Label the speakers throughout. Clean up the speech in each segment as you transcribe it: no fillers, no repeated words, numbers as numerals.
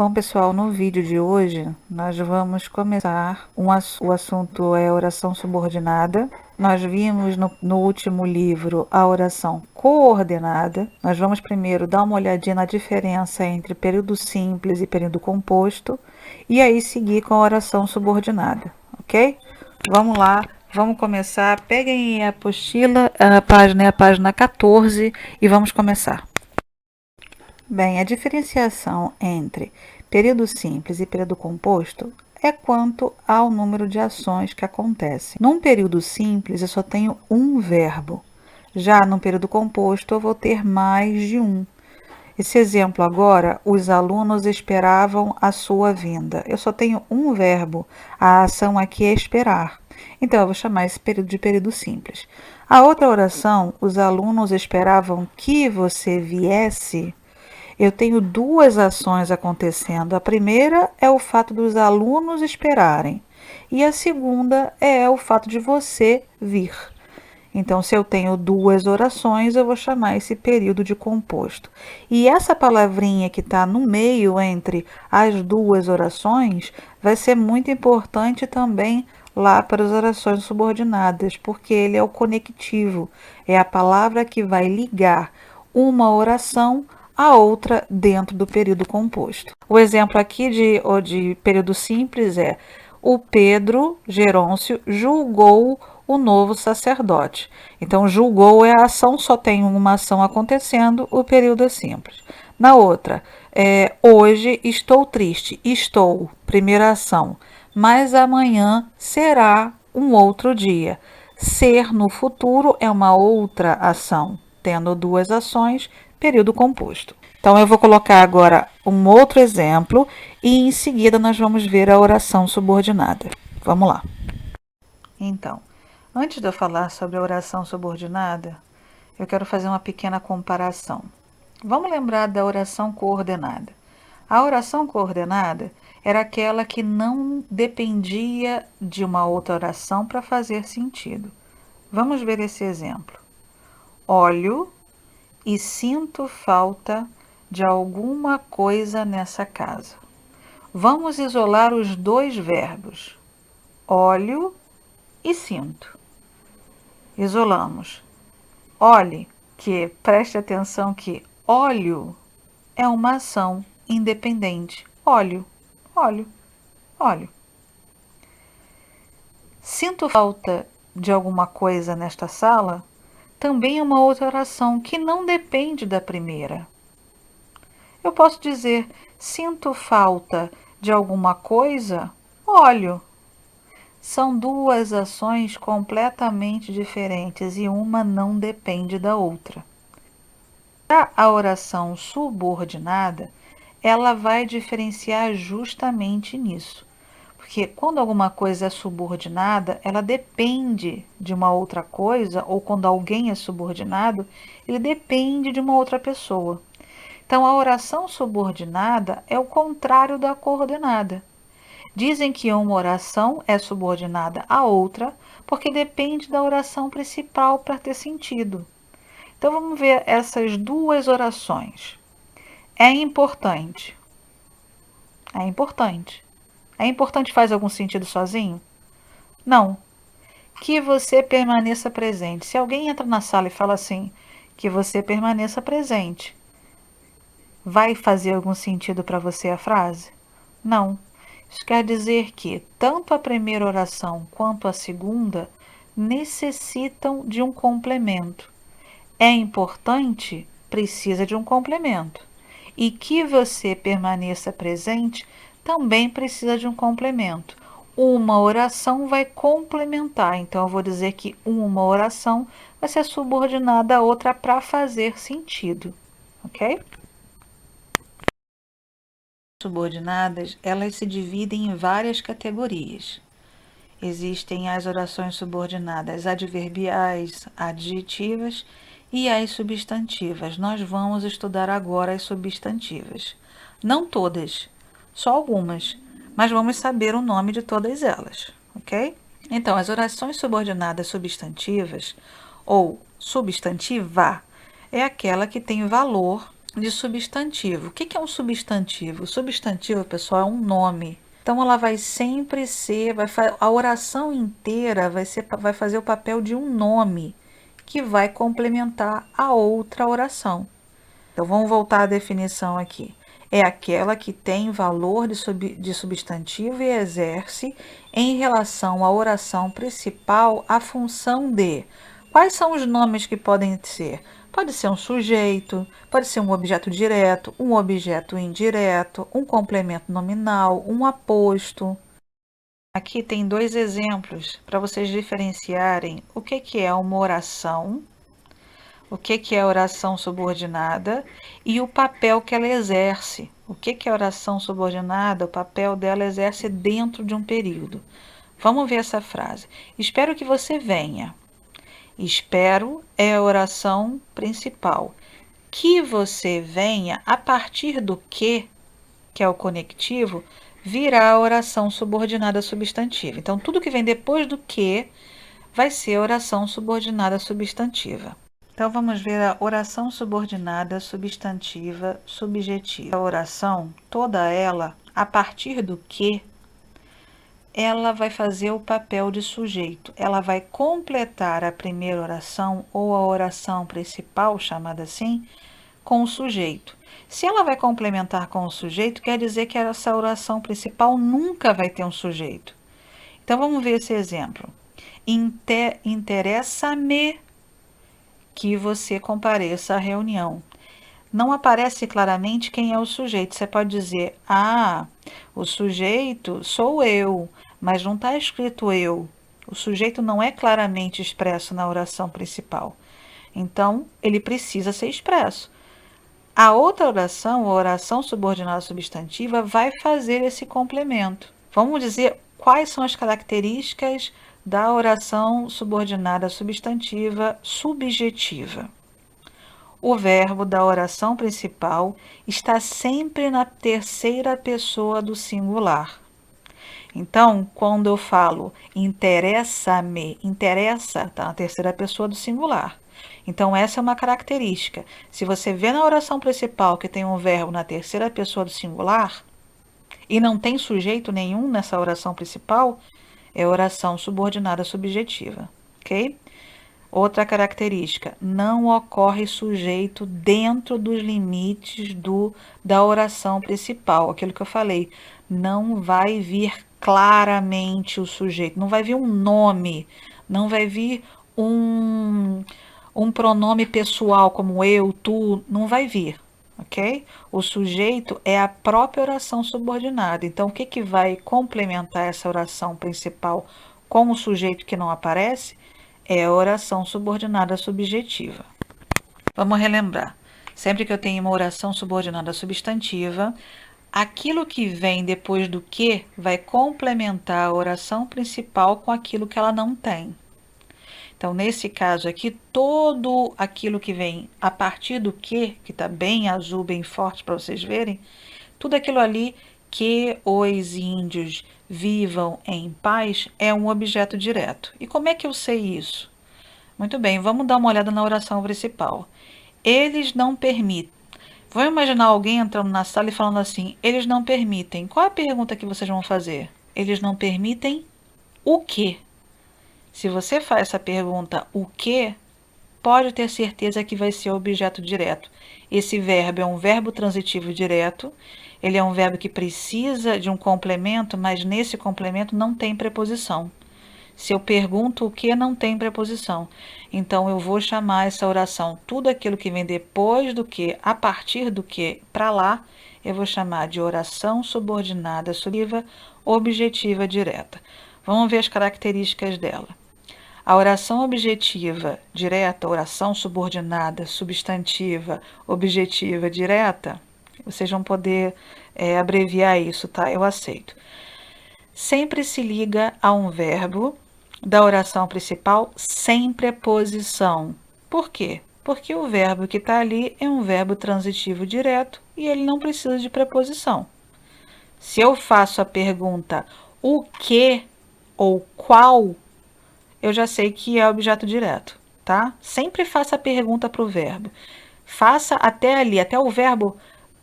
Speaker 1: Bom, pessoal, no vídeo de hoje nós vamos começar o assunto é oração subordinada. Nós vimos no último livro a oração coordenada. Nós vamos primeiro dar uma olhadinha na diferença entre período simples e período composto e aí seguir com a oração subordinada, ok? Vamos lá, vamos começar. Peguem a apostila, a página 14 e vamos começar. Bem, a diferenciação entre período simples e período composto é quanto ao número de ações que acontecem. Num período simples, eu só tenho um verbo. Já no período composto, eu vou ter mais de um. Esse exemplo agora, os alunos esperavam a sua vinda. Eu só tenho um verbo. A ação aqui é esperar. Então, eu vou chamar esse período de período simples. A outra oração, os alunos esperavam que você viesse. Eu tenho duas ações acontecendo. A primeira é o fato dos alunos esperarem e a segunda é o fato de você vir. Então, se eu tenho duas orações, eu vou chamar esse período de composto. E essa palavrinha que está no meio entre as duas orações vai ser muito importante também lá para as orações subordinadas, porque ele é o conectivo, é a palavra que vai ligar uma oração a outra dentro do período composto. O exemplo aqui de período simples é: o Pedro Gerôncio julgou o novo sacerdote. Então, julgou é a ação, só tem uma ação acontecendo, o período é simples. Na outra, hoje estou triste. Estou, primeira ação, mas amanhã será um outro dia. Ser no futuro é uma outra ação, tendo duas ações, período composto. Então, eu vou colocar agora um outro exemplo e em seguida nós vamos ver a oração subordinada. Vamos lá. Então, antes de eu falar sobre a oração subordinada, eu quero fazer uma pequena comparação. Vamos lembrar da oração coordenada. A oração coordenada era aquela que não dependia de uma outra oração para fazer sentido. Vamos ver esse exemplo. Olho e sinto falta de alguma coisa nessa casa. Vamos isolar os dois verbos, olho e sinto. Isolamos. Olhe, que preste atenção que óleo é uma ação independente. Óleo, óleo, óleo. Sinto falta de alguma coisa nesta sala também é uma outra oração que não depende da primeira. Eu posso dizer, sinto falta de alguma coisa, olho. São duas ações completamente diferentes e uma não depende da outra. Já a oração subordinada, ela vai diferenciar justamente nisso. Porque quando alguma coisa é subordinada, ela depende de uma outra coisa, ou quando alguém é subordinado, ele depende de uma outra pessoa. Então, a oração subordinada é o contrário da coordenada. Dizem que uma oração é subordinada à outra porque depende da oração principal para ter sentido. Então, vamos ver essas duas orações. É importante. É importante. É importante faz algum sentido sozinho? Não. Que você permaneça presente. Se alguém entra na sala e fala assim, que você permaneça presente, vai fazer algum sentido para você a frase? Não. Isso quer dizer que tanto a primeira oração quanto a segunda necessitam de um complemento. É importante, precisa de um complemento. E que você permaneça presente também precisa de um complemento. Uma oração vai complementar, então eu vou dizer que uma oração vai ser subordinada à outra para fazer sentido, ok? Subordinadas, elas se dividem em várias categorias. Existem as orações subordinadas adverbiais, adjetivas e as substantivas. Nós vamos estudar agora as substantivas. Não todas, só algumas, mas vamos saber o nome de todas elas, ok? Então, as orações subordinadas substantivas ou substantiva é aquela que tem valor de substantivo. O que é um substantivo? Substantivo, pessoal, é um nome. Então ela vai sempre ser, a oração inteira vai fazer o papel de um nome que vai complementar a outra oração. Então vamos voltar à definição aqui. É aquela que tem valor de substantivo e exerce, em relação à oração principal, a função de. Quais são os nomes que podem ser? Pode ser um sujeito, pode ser um objeto direto, um objeto indireto, um complemento nominal, um aposto. Aqui tem dois exemplos para vocês diferenciarem o que é uma oração, o que é oração subordinada e o papel que ela exerce. O que é oração subordinada? O papel dela exerce dentro de um período. Vamos ver essa frase. Espero que você venha. Espero é a oração principal. Que você venha, a partir do que é o conectivo, virá a oração subordinada substantiva. Então, tudo que vem depois do que vai ser a oração subordinada substantiva. Então, vamos ver a oração subordinada substantiva subjetiva. A oração, toda ela, a partir do que, ela vai fazer o papel de sujeito. Ela vai completar a primeira oração ou a oração principal, chamada assim, com o sujeito. Se ela vai complementar com o sujeito, quer dizer que essa oração principal nunca vai ter um sujeito. Então, vamos ver esse exemplo. Interessa-me que você compareça à reunião. Não aparece claramente quem é o sujeito. Você pode dizer, o sujeito sou eu, mas não está escrito eu. O sujeito não é claramente expresso na oração principal. Então, ele precisa ser expresso. A outra oração, a oração subordinada substantiva, vai fazer esse complemento. Vamos dizer quais são as características da oração subordinada substantiva subjetiva. O verbo da oração principal está sempre na terceira pessoa do singular. Então, quando eu falo interessa-me, interessa está na terceira pessoa do singular. Então, essa é uma característica. Se você vê na oração principal que tem um verbo na terceira pessoa do singular e não tem sujeito nenhum nessa oração principal, é oração subordinada subjetiva, ok? Outra característica, não ocorre sujeito dentro dos limites da oração principal. Aquilo que eu falei, não vai vir claramente o sujeito, não vai vir um nome, não vai vir um pronome pessoal como eu, tu, não vai vir, ok? O sujeito é a própria oração subordinada. Então, o que vai complementar essa oração principal com o sujeito que não aparece? É a oração subordinada subjetiva. Vamos relembrar. Sempre que eu tenho uma oração subordinada substantiva, aquilo que vem depois do que vai complementar a oração principal com aquilo que ela não tem. Então, nesse caso aqui, todo aquilo que vem a partir do que está bem azul, bem forte para vocês verem, tudo aquilo ali que os índios vivam em paz é um objeto direto. E como é que eu sei isso? Muito bem, vamos dar uma olhada na oração principal. Eles não permitem. Vamos imaginar alguém entrando na sala e falando assim, eles não permitem. Qual é a pergunta que vocês vão fazer? Eles não permitem o quê? Se você faz essa pergunta, o que, pode ter certeza que vai ser objeto direto. Esse verbo é um verbo transitivo direto, ele é um verbo que precisa de um complemento, mas nesse complemento não tem preposição. Se eu pergunto o que, não tem preposição. Então, eu vou chamar essa oração, tudo aquilo que vem depois do que, a partir do que, para lá, eu vou chamar de oração subordinada objetiva direta. Vamos ver as características dela. A oração objetiva direta, oração subordinada, substantiva, objetiva direta, vocês vão poder abreviar isso, tá? Eu aceito. Sempre se liga a um verbo da oração principal sem preposição. Por quê? Porque o verbo que está ali é um verbo transitivo direto e ele não precisa de preposição. Se eu faço a pergunta o que ou qual, eu já sei que é objeto direto, tá? Sempre faça a pergunta para o verbo. Faça até ali, até o verbo,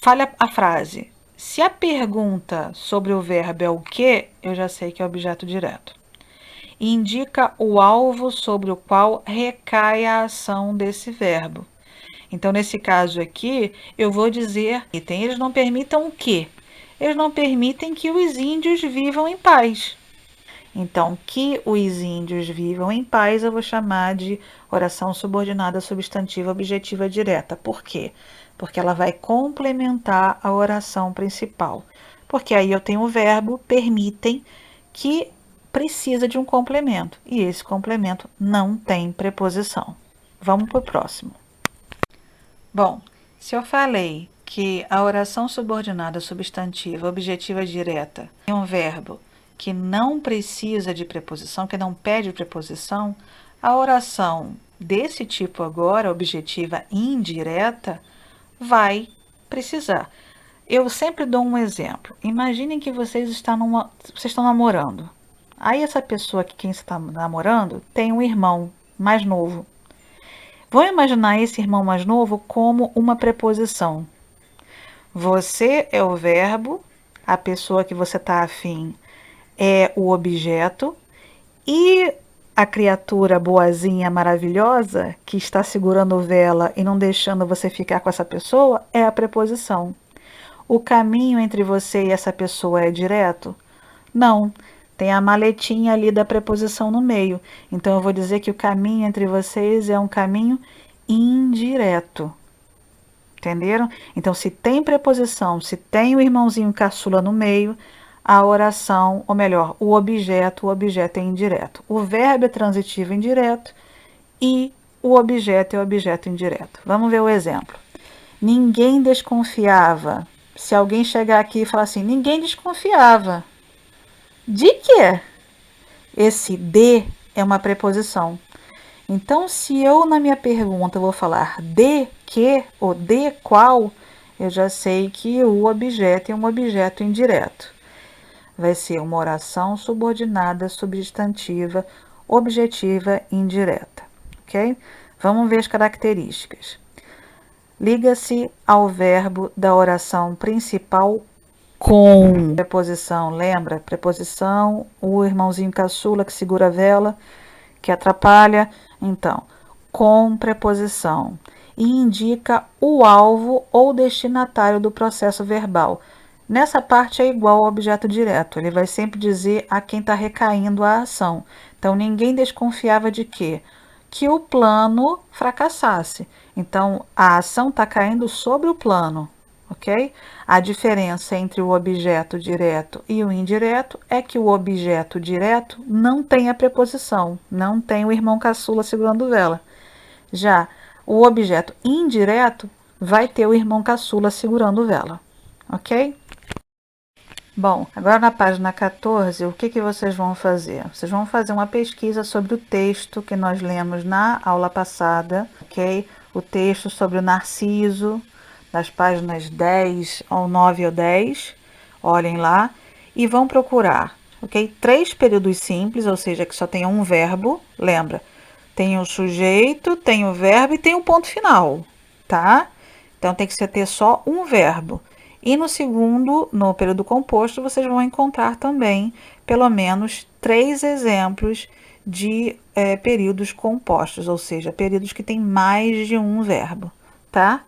Speaker 1: fale a frase. Se a pergunta sobre o verbo é o que, eu já sei que é objeto direto. Indica o alvo sobre o qual recai a ação desse verbo. Então, nesse caso aqui, eu vou dizer, eles não permitam o quê? Eles não permitem que os índios vivam em paz. Então, que os índios vivam em paz, eu vou chamar de oração subordinada substantiva objetiva direta. Por quê? Porque ela vai complementar a oração principal. Porque aí eu tenho o verbo permitem, que precisa de um complemento. E esse complemento não tem preposição. Vamos para o próximo. Bom, se eu falei que a oração subordinada substantiva objetiva direta é um verbo que não precisa de preposição, que não pede preposição, a oração desse tipo agora, objetiva indireta, vai precisar. Eu sempre dou um exemplo. Imaginem que vocês estão namorando. Aí essa pessoa que quem está namorando tem um irmão mais novo. Vou imaginar esse irmão mais novo como uma preposição. Você é o verbo, a pessoa que você está afim é o objeto e a criatura boazinha, maravilhosa, que está segurando vela e não deixando você ficar com essa pessoa, é a preposição. O caminho entre você e essa pessoa é direto? Não. Tem a maletinha ali da preposição no meio. Então eu vou dizer que o caminho entre vocês é um caminho indireto. Entenderam? Então, se tem preposição, se tem o irmãozinho caçula no meio, a oração, ou melhor, o objeto é indireto. O verbo é transitivo indireto e o objeto é objeto indireto. Vamos ver o exemplo. Ninguém desconfiava. Se alguém chegar aqui e falar assim, ninguém desconfiava. De quê? Esse de é uma preposição. Então, se eu na minha pergunta vou falar de que ou de qual, eu já sei que o objeto é um objeto indireto. Vai ser uma oração subordinada substantiva objetiva indireta, ok? Vamos ver as características. Liga-se ao verbo da oração principal com. Preposição, lembra? Preposição, o irmãozinho caçula que segura a vela, que atrapalha. Então, com preposição. E indica o alvo ou destinatário do processo verbal. Nessa parte é igual ao objeto direto. Ele vai sempre dizer a quem está recaindo a ação. Então, ninguém desconfiava de quê? Que o plano fracassasse. Então, a ação está caindo sobre o plano, ok? A diferença entre o objeto direto e o indireto é que o objeto direto não tem a preposição, não tem o irmão caçula segurando vela. Já o objeto indireto vai ter o irmão caçula segurando vela, ok? Bom, agora na página 14, o que vocês vão fazer? Vocês vão fazer uma pesquisa sobre o texto que nós lemos na aula passada, ok? O texto sobre o Narciso, das páginas 10 ao 9 ou 10, olhem lá, e vão procurar, ok? 3 períodos simples, ou seja, que só tem um verbo, lembra? Tem o sujeito, tem o verbo e tem o ponto final, tá? Então tem que ter só um verbo. E no segundo, no período composto, vocês vão encontrar também pelo menos 3 exemplos de períodos compostos, ou seja, períodos que têm mais de um verbo, tá?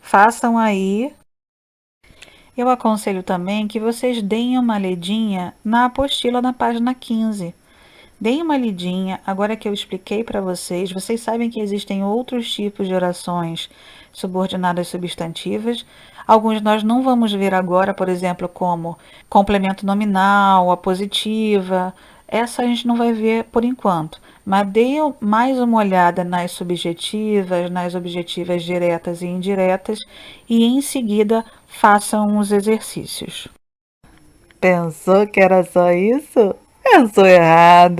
Speaker 1: Façam aí. Eu aconselho também que vocês deem uma lidinha na apostila na página 15. Deem uma lidinha, agora que eu expliquei para vocês, vocês sabem que existem outros tipos de orações subordinadas substantivas. Alguns nós não vamos ver agora, por exemplo, como complemento nominal, apositiva. Essa a gente não vai ver por enquanto. Mas deem mais uma olhada nas subjetivas, nas objetivas diretas e indiretas e em seguida façam os exercícios. Pensou que era só isso? Pensou errado.